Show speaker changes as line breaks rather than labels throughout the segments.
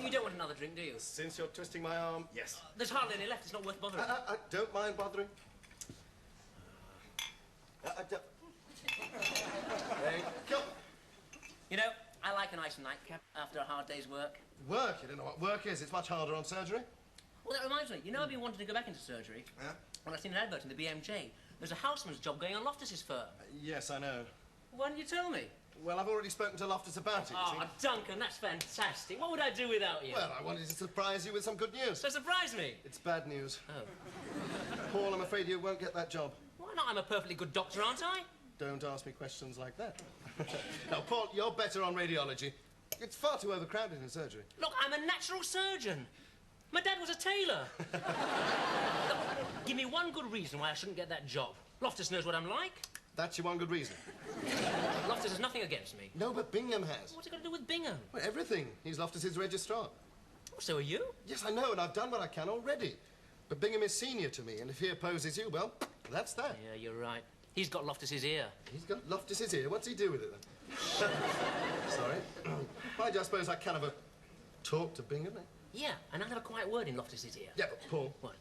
You don't want another drink, do you?
Since you're twisting my arm, yes.
There's hardly any left. It's not worth bothering.
I don't mind bothering. Thank you.
You know, I like a nice nightcap after a hard day's work.
Work? You don't know what work is. It's much harder on surgery.
Well, that reminds me. You know, I've been wanting to go back into surgery.
Yeah?
When I've seen an advert in the BMJ. There's a houseman's job going on Loftus's firm.
Yes, I know.
Why didn't you tell me?
Well, I've already spoken to Loftus about it, you see.
Duncan, that's fantastic. What would I do without you?
Well, I wanted to surprise you with some good news.
So surprise me.
It's bad news.
Oh.
Paul, I'm afraid you won't get that job.
Why not? I'm a perfectly good doctor, aren't I?
Don't ask me questions like that. Now, Paul, you're better on radiology. It's far too overcrowded in surgery.
Look, I'm a natural surgeon. My dad was a tailor. Look, give me one good reason why I shouldn't get that job. Loftus knows what I'm like.
That's your one good reason.
Loftus has nothing against me.
No, but Bingham has.
What's it got to do with Bingham?
Well, everything. He's Loftus's registrar.
Oh, so are you?
Yes, I know, and I've done what I can already. But Bingham is senior to me, and if he opposes you, well, that's that.
Yeah, you're right. He's got Loftus's ear.
He's got Loftus's ear? What's he do with it, then? Sorry. Why do I suppose I can have a talk to Bingham, eh?
Yeah, and I'll have a quiet word in Loftus's ear.
Yeah, but Paul...
What?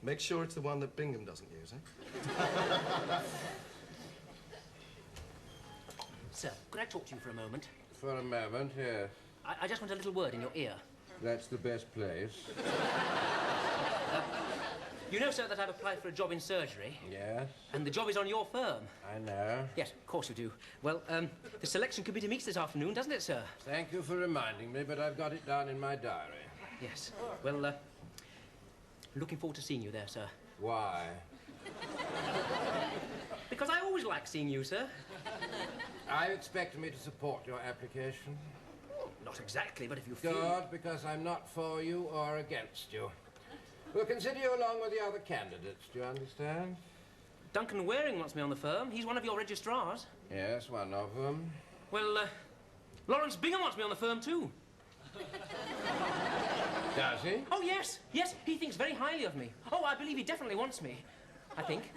Make sure it's the one that Bingham doesn't use, eh?
Sir, could I talk to you for a moment?
For a moment, yes.
I just want a little word in your ear.
That's the best place.
You know, sir, that I've applied for a job in surgery.
Yes?
And the job is on your firm.
I know.
Yes, of course you do. Well, the selection committee meets this afternoon, doesn't it, sir?
Thank you for reminding me, but I've got it down in my diary.
Yes. Well, looking forward to seeing you there, sir.
Why?
Because I always like seeing you, sir.
Are you expecting me to support your application?
Not exactly, but if you feel...
Good, because I'm not for you or against you. We'll consider you along with the other candidates, do you understand?
Duncan Waring wants me on the firm. He's one of your registrars.
Yes, one of them.
Well, Lawrence Bingham wants me on the firm, too.
Does he?
Oh, yes. Yes, he thinks very highly of me. Oh, I believe he definitely wants me. I think.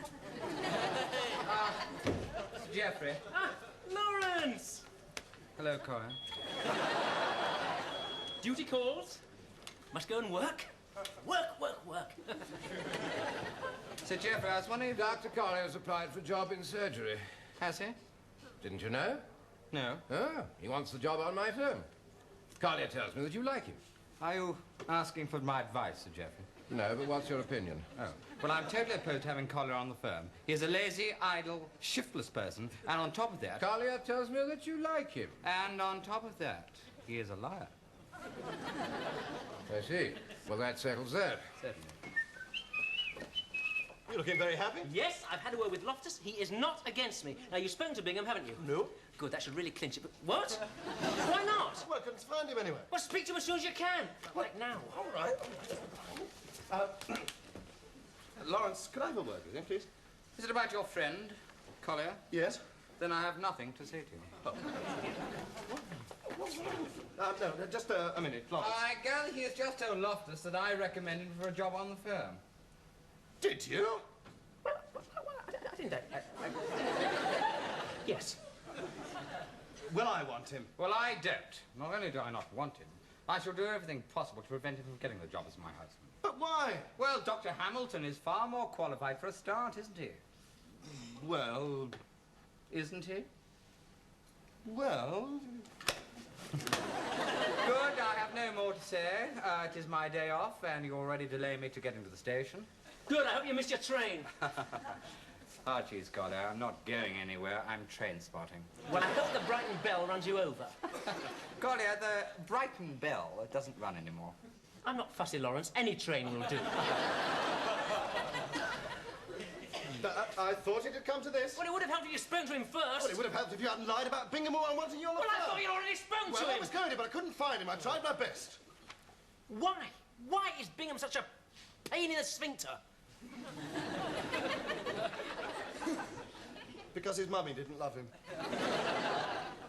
Geoffrey.
Ah, Lawrence!
Hello, Cora.
Duty calls. Must go and work. Work, work, work.
So, Geoffrey, I was wondering if...
Dr. Collier's applied for a job in surgery.
Has he?
Didn't you know?
No.
Oh, he wants the job on my firm. Collier tells me that you like him.
Are you asking for my advice, Sir Geoffrey?
No, but what's your opinion?
Oh. Well, I'm totally opposed to having Collier on the firm. He's a lazy, idle, shiftless person, and on top of that...
Collier tells me that you like him.
And on top of that, he is a liar.
I see. Well, that settles that.
Certainly.
You're looking very happy.
Yes, I've had a word with Loftus. He is not against me. Now, you've spoken to Bingham, haven't you?
No.
Good, that should really clinch it. But what? Why not?
Well, I couldn't find him anywhere.
Well, speak to him as soon as you can. Like now.
All right. Lawrence, could I have a word with him, please?
Is it about your friend, Collier?
Yes.
Then I have nothing to say to you.
No, just a minute, Lawrence.
I gather he has just told Loftus that I recommended him for a job on the firm.
Did you?
Well, I didn't. Yes.
Well, I want him.
Well, I don't. Not only do I not want him, I shall do everything possible to prevent him from getting the job as my husband.
But why?
Well, Dr. Hamilton is far more qualified for a start, isn't he?
Well...
Isn't he?
Well...
Good, I have no more to say. It is my day off, and you already delay me to getting to the station.
Good, I hope you missed your train.
Archie's Collier, I'm not going anywhere. I'm train spotting.
Well, I hope the Brighton Bell runs you over.
Collier, the Brighton Bell doesn't run anymore.
I'm not fussy, Lawrence. Any train will do.
I thought it had come to this.
Well, it would have helped if you spoke to him first.
Well, it would have helped if you hadn't lied about Bingham or wanting you on the
Well, I
phone.
thought you'd already spoken
Well,
to
I
him.
was going to, but I couldn't find him. I tried my best.
Why? Why is Bingham such a pain in the sphincter?
Because his mummy didn't love him.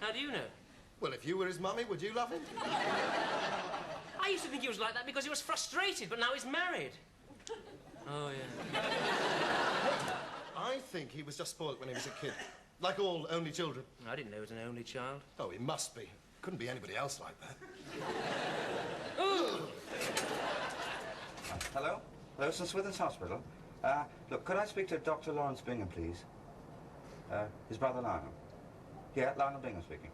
How do you know?
Well, if you were his mummy, would you love him?
I used to think he was like that because he was frustrated, but now he's married. Oh, yeah.
I think he was just spoilt when he was a kid. Like all only children.
I didn't know he was an only child.
Oh, he must be. Couldn't be anybody else like that.
Hello? Hello, St. Swithin's Hospital. Look, could I speak to Dr. Lawrence Bingham, please? His brother Lionel. Yeah, Lionel Bingham speaking.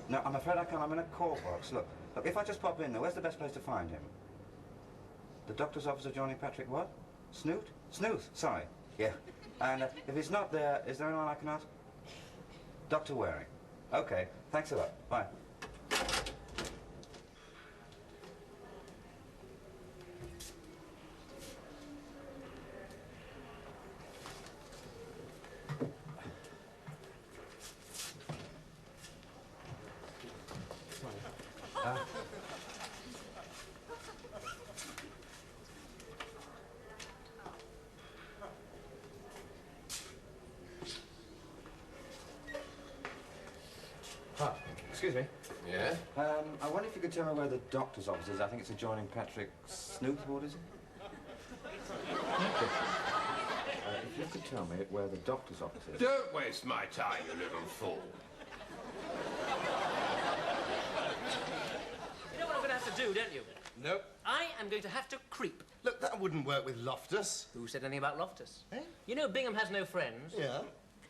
No, I'm afraid I can't. I'm in a call box. Look, if I just pop in there, where's the best place to find him? The doctor's office adjoining Patrick what? Snoot? Snooth, sorry. Yeah. And if he's not there, is there anyone I can ask? Dr. Waring. Okay, thanks a lot. Bye.
Excuse me.
Yeah?
I wonder if you could tell me where the doctor's office is. I think it's adjoining Patrick Snoot. What is it? If you could tell me where the doctor's office is.
Don't waste my time, you little fool.
You know what I'm going to have to do, don't you?
Nope.
I am going to have to creep.
Look, that wouldn't work with Loftus.
Who said anything about Loftus?
Eh?
You know Bingham has no friends.
Yeah?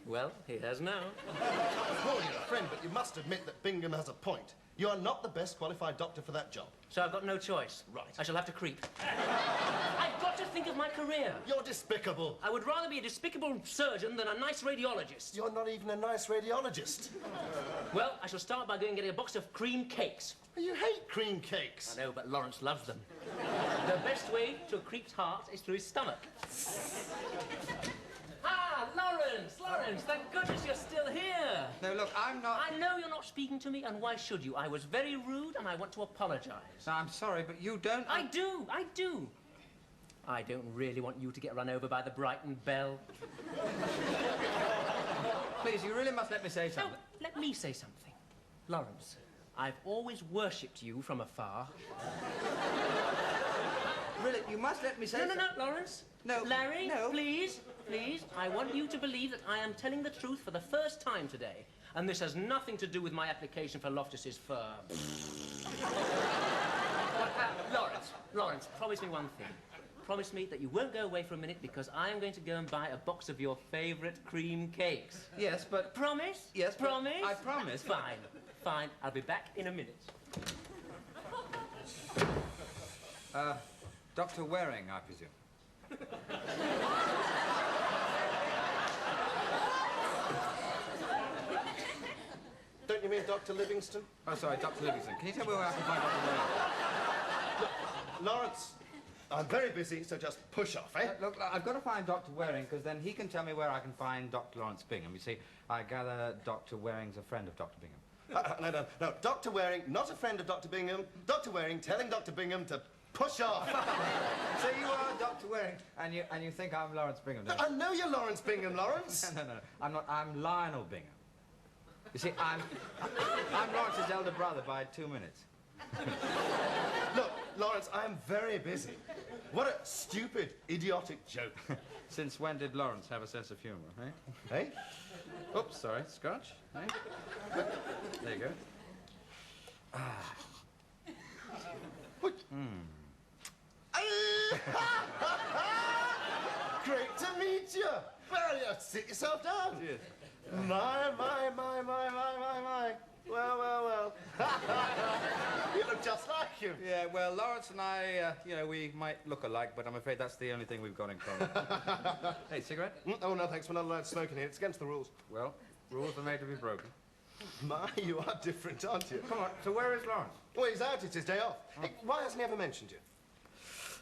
Well, he has now.
Well, you're a friend, but you must admit that Bingham has a point. You are not the best qualified doctor for that job.
So I've got no choice.
Right.
I shall have to creep. I've got to think of my career.
You're despicable.
I would rather be a despicable surgeon than a nice radiologist.
You're not even a nice radiologist.
Well, I shall start by going and getting a box of cream cakes.
You hate cream cakes.
I know, but Lawrence loves them. The best way to a creep's heart is through his stomach. Ah, Lawrence! Lawrence, thank goodness you're still here.
No, look, I'm not...
I know you're not speaking to me, and why should you? I was very rude, and I want to apologize.
No, I'm sorry, but you don't...
I do. I don't really want you to get run over by the Brighton Bell.
Please, you really must let me say
No,
something.
let me say something. Lawrence, I've always worshipped you from afar.
Really, you must let me say
No,
something.
Lawrence.
No,
Larry,
no.
please. I want you to believe that I am telling the truth for the first time today. And this has nothing to do with my application for Loftus's firm. Lawrence, promise me one thing. Promise me that you won't go away for a minute because I am going to go and buy a box of your favourite cream cakes.
Yes, but...
Promise?
Yes, but
Promise?
I promise, but-
Fine. I'll be back in a minute.
Dr. Waring, I presume.
Don't you mean Dr. Livingston?
Oh, sorry, Dr. Livingston. Can you tell me where I can find Dr. Waring?
Lawrence, I'm very busy, so just push off, eh?
Look, I've got to find Dr. Waring, because then he can tell me where I can find Dr. Lawrence Bingham. You see, I gather Dr. Waring's a friend of Dr. Bingham.
No. Dr. Waring, not a friend of Dr. Bingham. Dr. Waring telling Dr. Bingham to push off.
So you are Dr. Waring, and you think I'm Lawrence Bingham, don't you?
I know you're Lawrence Bingham, Lawrence.
No. I'm not. I'm Lionel Bingham. You see, I'm Lawrence's elder brother by 2 minutes.
Look, Lawrence, I'm very busy. What a stupid, idiotic joke.
Since when did Lawrence have a sense of humour, eh?
Hey?
Oops, sorry, scotch. Eh? There you go.
Great to meet you. Well, you sit yourself down.
Cheers.
My. Well. You look just like you.
Yeah, well, Lawrence and I, you know, we might look alike, but I'm afraid that's the only thing we've got in common. Hey, cigarette?
Oh, no, thanks. We're not allowed smoking here. It's against the rules.
Well, rules are made to be broken.
My, you are different, aren't you?
Come on, so where is Lawrence?
Well, he's out. It's his day off. Hey, why hasn't he ever mentioned you?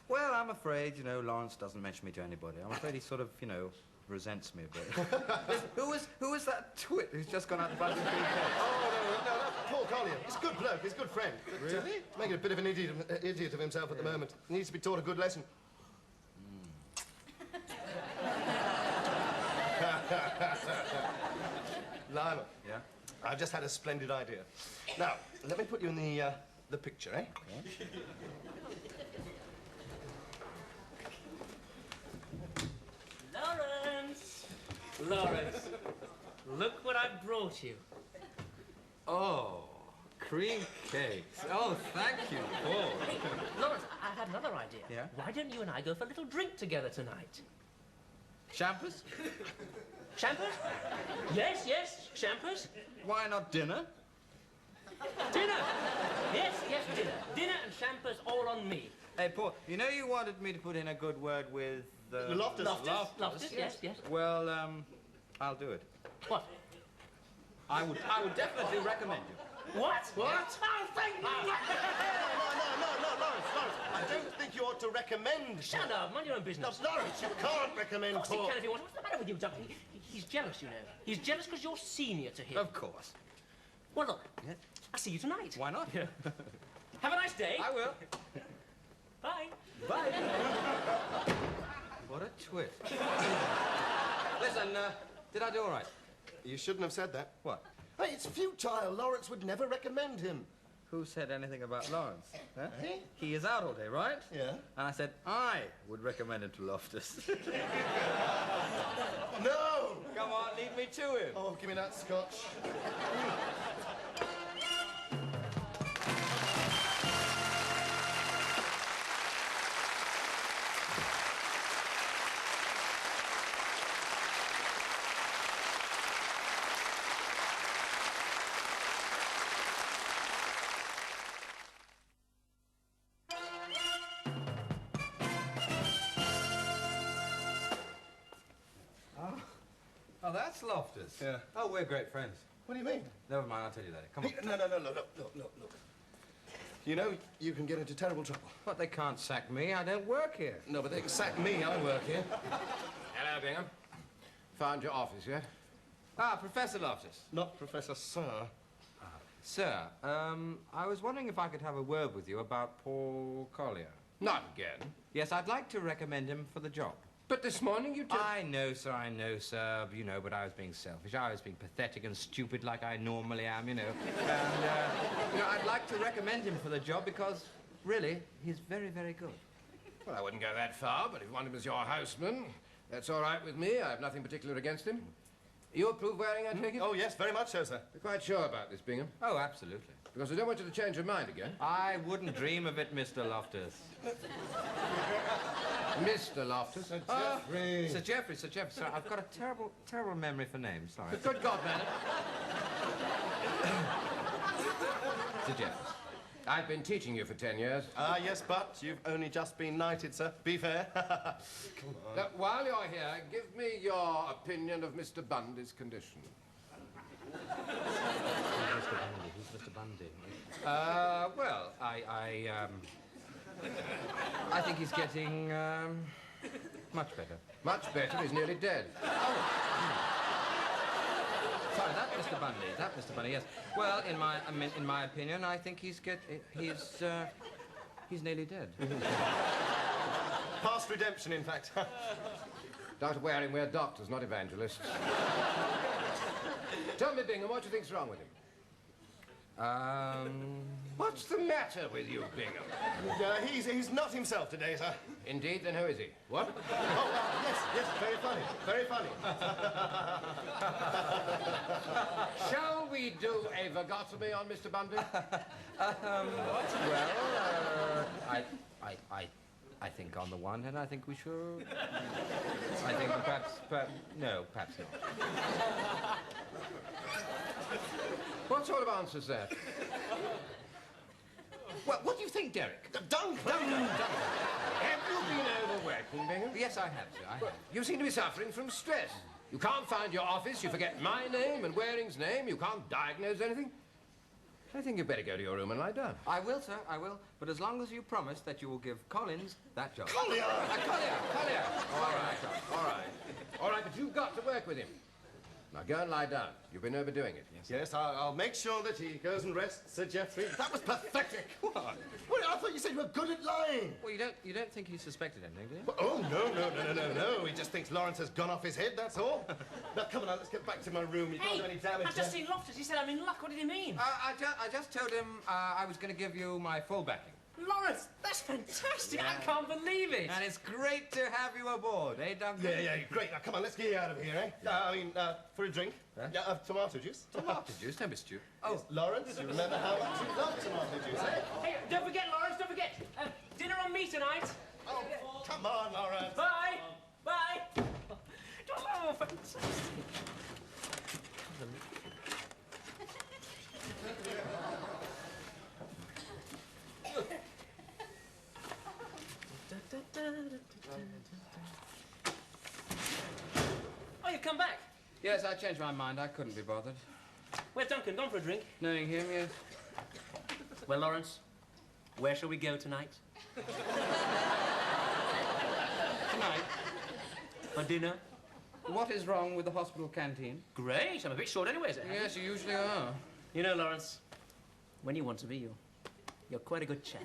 Well, I'm afraid, you know, Lawrence doesn't mention me to anybody. I'm afraid he sort of, you know, resents me a bit. Listen, who is that twit who's just gone out the back of the briefcase?
Oh, no, that's Paul Collier. He's a good bloke. He's a good friend. But,
Really?
making a bit of an idiot of himself at the moment. He needs to be taught a good lesson. Lionel.
Yeah?
I've just had a splendid idea. Now, let me put you in the picture, eh?
Yeah.
Lawrence! Lawrence, look what I brought you.
Oh, cream cakes. Oh, thank you, Paul.
Hey, Lawrence, I had another idea.
Yeah?
Why don't you and I go for a little drink together tonight?
Champers?
Champers? Yes, yes, champers.
Why not dinner?
Dinner! Yes, yes, dinner. Dinner and champers all on me.
Hey, Paul, you know you wanted me to put in a good word with...
Loftus.
Loftus, yes, yes.
Well, I'll do it.
What?
I would definitely recommend you.
What? What? Oh, thank you!
No, Lawrence. I don't think you ought to recommend.
Shut up, mind your own business.
No, Lawrence, you can't recommend
Of course
Paul.
he can if he wants. What's the matter with you, Doug? He's jealous, you know. He's jealous because you're senior to him.
Of course.
Well, look,
Yeah.
I'll see you tonight.
Why not?
Have a nice day.
I will.
Bye.
Bye. What a twist. Listen, did I do all right?
You shouldn't have said that.
What?
Hey, it's futile. Lawrence would never recommend him.
Who said anything about Lawrence? Huh?
Eh?
He is out all day, right?
Yeah.
And I said I would recommend him to Loftus.
No!
Come on, lead me to him.
Oh, give me that scotch.
Oh, that's Loftus.
Yeah.
Oh, we're great friends.
What do you mean?
Never mind, I'll tell you later. Come on.
Hey, no, look. You know, you can get into terrible trouble.
But they can't sack me. I don't work here.
No, but they can sack me. I work here.
Hello, Bingham. Found your office yet?
Ah, Professor Loftus.
Not Professor Sir.
Sir, I was wondering if I could have a word with you about Paul Collier.
Not again.
Yes, I'd like to recommend him for the job.
But this morning you told...
I know, sir, you know, but I was being selfish. I was being pathetic and stupid like I normally am, you know. And, you know, I'd like to recommend him for the job because, really, he's very, very good.
Well, I wouldn't go that far, but if you want him as your houseman, that's all right with me. I have nothing particular against him. You approve wearing, I take it?
Oh, yes, very much so, sir.
You're quite sure about this, Bingham?
Oh, absolutely.
Because I don't want you to change your mind again.
I wouldn't dream of it, Mr. Loftus.
Mr. Loftus.
Geoffrey.
Sir Geoffrey, sir, I've got a terrible, terrible memory for names. Sorry.
Good God, man.
Sir Geoffrey.
I've been teaching you for 10 years.
Ah, yes, but you've only just been knighted, sir. Be fair. Come on.
Now, while you're here, give me your opinion of Mr. Bundy's condition.
Who's Mr. Bundy? Well, I think he's getting, much better.
Much better, he's nearly dead.
Sorry, that Mr. Bundy, yes. Well, in my opinion, I think he's nearly dead.
Past redemption, in fact.
Dr. Waring, we're doctors, not evangelists. Tell me, Bingham, what do you think's wrong with him? What's the matter with you, Bingham?
He's not himself today, sir.
Indeed, then who is he? What?
Oh, yes, very funny, very funny.
Shall we do a vagotomy on Mr. Bundy?
Well, I think on the one hand, I think we should. I think perhaps not.
What sort of answer's that?
Well, what do you think, Derek?
Duncan!
Have you been overworking, Bingham?
Yes, I have, sir. I have.
You seem to be suffering from stress. You can't find your office, you forget my name and Waring's name, you can't diagnose anything. I think you'd better go to your room and lie down.
I will, sir, I will. But as long as you promise that you will give Collins that job.
Collier!
Collier! All right, but you've got to work with him. Now go and lie down. You've been overdoing it.
Yes, I'll make sure that he goes and rests, Sir Geoffrey. That was pathetic. What? Well, I thought you said you were good at lying.
Well, you don't think he suspected anything, do you?
Well, oh, no. He just thinks Lawrence has gone off his head, that's all. Now, come on, let's get back to my room. You can't do any damage
I've just
there.
seen Loftus. He said I'm in luck. What did he mean?
I just told him I was going to give you my full backing.
Lawrence, that's fantastic.
Yeah.
I can't believe it.
And it's great to have you aboard, eh, Duncan?
Yeah, great. Now, come on, let's get you out of here, eh? For a drink.
Huh?
Yeah, tomato juice.
Tomato juice, don't be stupid.
Oh, Lawrence, you remember how much you love tomato juice, eh?
Hey, don't forget, Lawrence, don't forget. Dinner on me tonight.
Oh, come on, Lawrence.
Bye. Bye. Oh, fantastic. Oh, you've come back.
Yes, I changed my mind. I couldn't be bothered.
Where's Duncan? Gone for a drink?
Knowing him, yes.
Well, Lawrence, where shall we go tonight?
Tonight,
For dinner?
what is wrong with the hospital canteen?
Great. I'm a bit short anyway, is it?
Yes, you usually are.
You know, Lawrence, when you want to be, you're quite a good chap.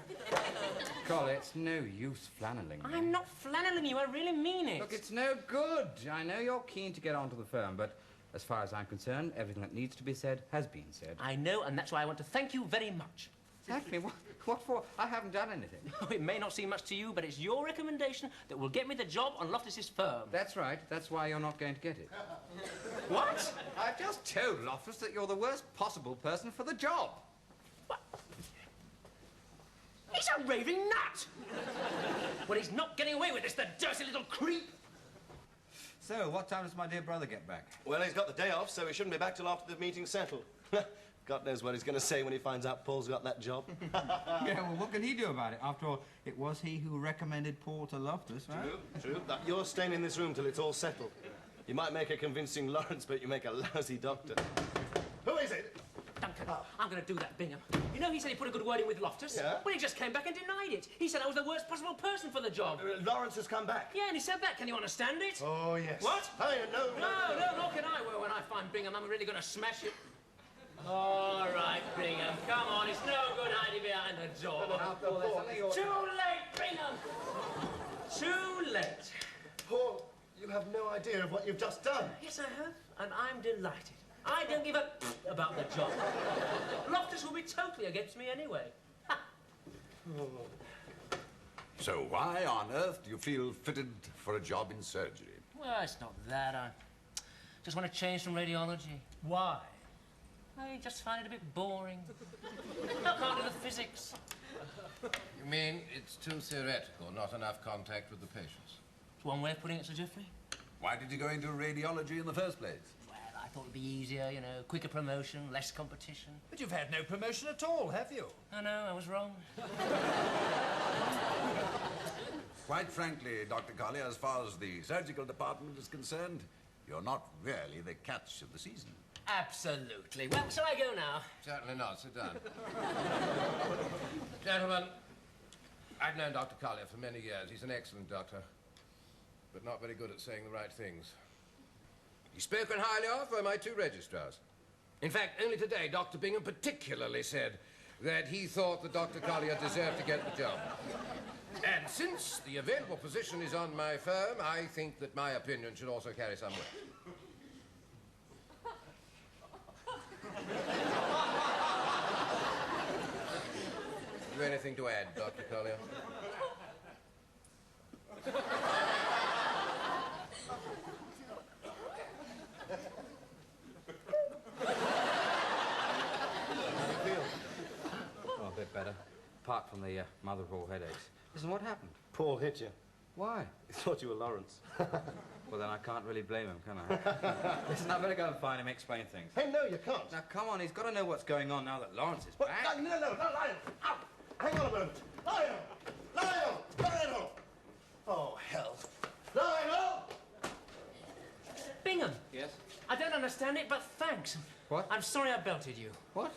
Collie, it's no use flanneling.
I'm not flanneling you. I really mean it.
Look, it's no good. I know you're keen to get onto the firm, but as far as I'm concerned, everything that needs to be said has been said.
I know, and that's why I want to thank you very much.
Thank me? What for? I haven't done anything.
It may not seem much to you, but it's your recommendation that will get me the job on Loftus's firm.
That's right. That's why you're not going to get it.
What?
I've just told Loftus that you're the worst possible person for the job.
What? He's a raving nut! Well, he's not getting away with this, the dirty little creep!
So, what time does my dear brother get back?
Well, he's got the day off, so he shouldn't be back till after the meeting's settled. God knows what he's going to say when he finds out Paul's got that job.
Yeah, well, what can he do about it? After all, it was he who recommended Paul to Loftus, right?
True. You're staying in this room till it's all settled. You might make a convincing Lawrence, but you make a lousy doctor. Who is it?
Duncan, I'm going to do that, Bingham. You know he said he put a good word in with Loftus?
Yeah?
Well, he just came back and denied it. He said I was the worst possible person for the job.
Lawrence has come back.
Yeah, and he said that. Can you understand it?
Oh, yes.
What?
No.
No, nor can I. Well, when I find Bingham, I'm really going to smash it. All right, Bingham. Come on, it's no good hiding behind the door. Too late, Bingham! Too late.
Paul, you have no idea of what you've just done.
Yes, I have, and I'm delighted. I don't give a about the job. Loftus will be totally against me anyway.
So why on earth do you feel fitted for a job in surgery?
Well, it's not that. I just want to change from radiology. Why? I just find it a bit boring. I can't do the physics.
You mean it's too theoretical, not enough contact with the patients?
It's one way of putting it, Sir Geoffrey.
Why did you go into radiology in the first place?
Well, I thought it'd be easier, you know, quicker promotion, less competition.
But you've had no promotion at all, have you?
I know, I was wrong.
Quite frankly, Dr. Collier, as far as the surgical department is concerned, you're not really the catch of the season.
Absolutely. Well, shall I go now?
Certainly not. Sit down. Gentlemen, I've known Dr. Collier for many years. He's an excellent doctor, but not very good at saying the right things. He's spoken highly of by my two registrars. In fact, only today, Dr. Bingham particularly said that he thought that Dr. Collier deserved to get the job. And since the available position is on my firm, I think that my opinion should also carry some weight. Have you anything to add, Dr. Collier?
Oh, a bit better. Apart from the mother of all headaches. Listen, what happened?
Paul hit you.
Why?
He thought you were Lawrence.
Well, then I can't really blame him, can I? Listen, I better go and find him, explain things.
Hey, no, you can't.
Now, come on, he's got to know what's going on now that Lawrence is
What?
back.
No, Lionel. Out. hang on a moment. Lionel! Lionel! Lionel! Oh, hell. Lionel!
Bingham!
Yes?
I don't understand it, but thanks.
What?
I'm sorry I belted you.
What?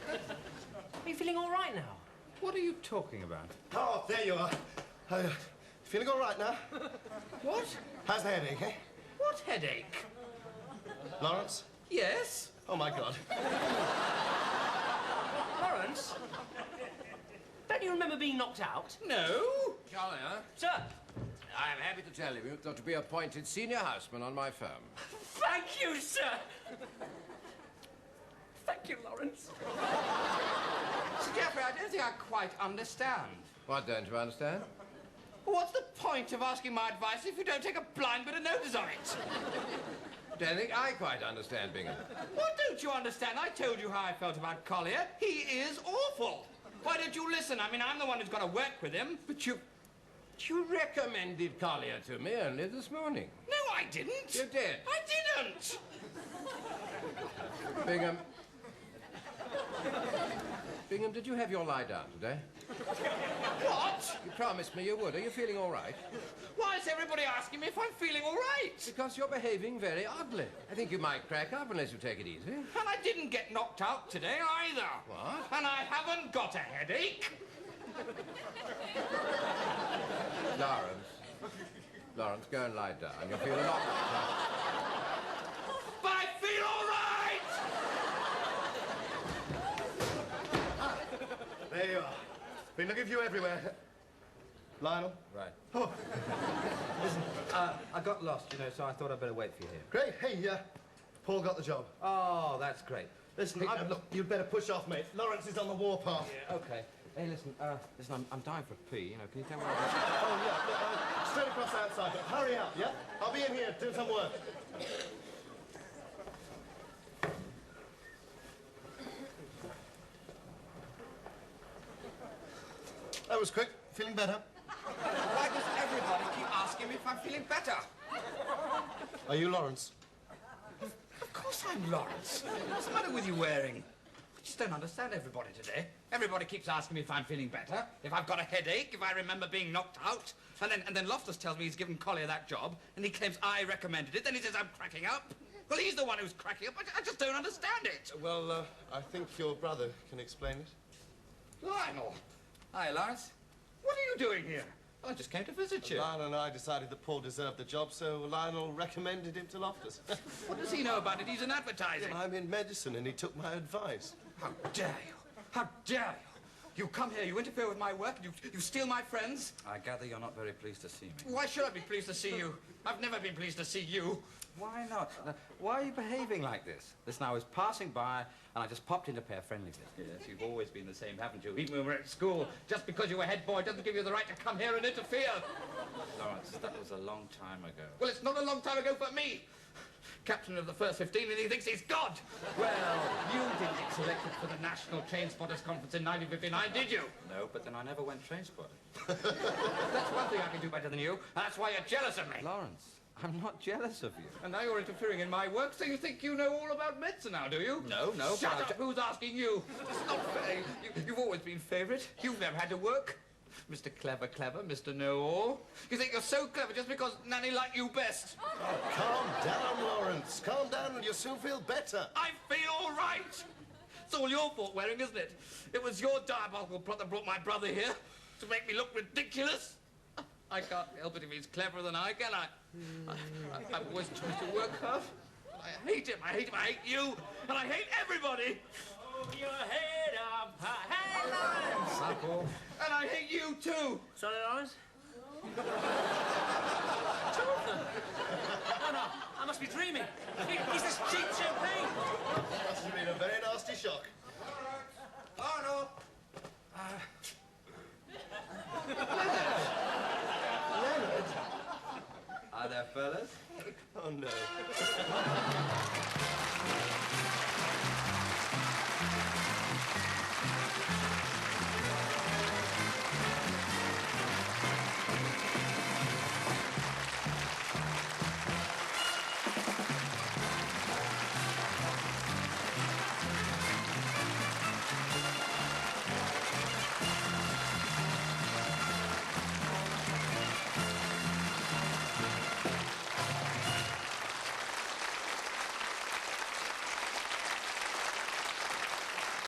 Are you feeling all right now?
What are you talking about?
Oh, there you are. Feeling all right now?
What?
How's the headache, eh?
What headache?
Lawrence?
Yes?
Oh, my God.
Lawrence? Don't you remember being knocked out?
No.
Collier,
Sir!
I am happy to tell you you've got to be appointed senior houseman on my firm.
Thank you, sir! Thank you, Lawrence.
Sir Geoffrey, I don't think I quite understand.
What don't you understand?
What's the point of asking my advice if you don't take a blind bit of notice of it?
Don't think I quite understand, Bingham.
What don't you understand? I told you how I felt about Collier. He is awful. Why don't you listen? I mean, I'm the one who's got to work with him.
But you recommended Collier to me only this morning.
No, I didn't.
You did.
I didn't.
Bingham. Bingham, did you have your lie down today?
What?
You promised me you would. Are you feeling all right?
Why is everybody asking me if I'm feeling all right?
Because you're behaving very oddly. I think you might crack up unless you take it easy.
And I didn't get knocked out today either.
What?
And I haven't got a headache.
Lawrence, go and lie down. You'll feel a lot better.
But I feel all right!
There you are. Been looking for you everywhere. Lionel?
Right.
Oh,
Listen, I got lost, you know, so I thought I'd better wait for you here.
great. Hey, Paul got the job.
Oh, that's great. Listen,
Hey, look, you'd better push off, mate. Lawrence is on the warpath.
Yeah, okay. Hey, listen, I'm dying for a pee, you know, can you tell me where
Oh, yeah. Straight across outside, but hurry up, yeah? I'll be in here doing some work. That was quick. Feeling better?
Why does everybody keep asking me if I'm feeling better?
Are you Lawrence?
Of course I'm Lawrence. What's the matter with you wearing? I just don't understand everybody today. Everybody keeps asking me if I'm feeling better, if I've got a headache, if I remember being knocked out. And then Loftus tells me he's given Collier that job, and he claims I recommended it. Then he says I'm cracking up. Well, he's the one who's cracking up. I just don't understand it.
Well, I think your brother can explain it.
Lionel. Hi, Lawrence. What are you doing here? I just came to visit you.
Lionel and I decided that Paul deserved the job, so Lionel recommended him to Loftus.
What does he know about it? He's in advertising.
I'm in medicine, and he took my advice.
How dare you? How dare you? You come here, you interfere with my work, and you steal my friends.
I gather you're not very pleased to see me.
Why should I be pleased to see you? I've never been pleased to see you.
Why not? Why are you behaving like this? Listen, I was passing by, and I just popped in to pay a friendly visit.
Yes, you've always been the same, haven't you? Even when we were at school, just because you were head boy doesn't give you the right to come here and interfere.
Lawrence, that was a long time ago.
Well, it's not a long time ago for me. Captain of the first 15, and he thinks he's God. Well, you didn't get selected for the National Train Spotters Conference in 1959, did you?
No, but then I never went train spotting.
That's one thing I can do better than you, and that's why you're jealous of me.
Lawrence, I'm not jealous of you.
And now you're interfering in my work, so you think you know all about medicine now, do you?
No.
Shut up! Who's asking you? It's not fair. You've always been favourite. You've never had to work. Mr. Clever, Mr. Know-all. You think you're so clever just because Nanny liked you best.
Oh, calm down, Lawrence. Calm down, and you'll soon feel better.
I feel all right. It's all your fault, Waring, isn't it? It was your diabolical plot that brought my brother here to make me look ridiculous. I can't help it if he's cleverer than I can. I've always tried to work hard. I hate him, I hate you, and I hate everybody.
Hold your head up high. Hey, Lawrence!
Hi, Paul.
And I hate you too.
Sorry, Lawrence? Two of them. No, I must be dreaming. Is this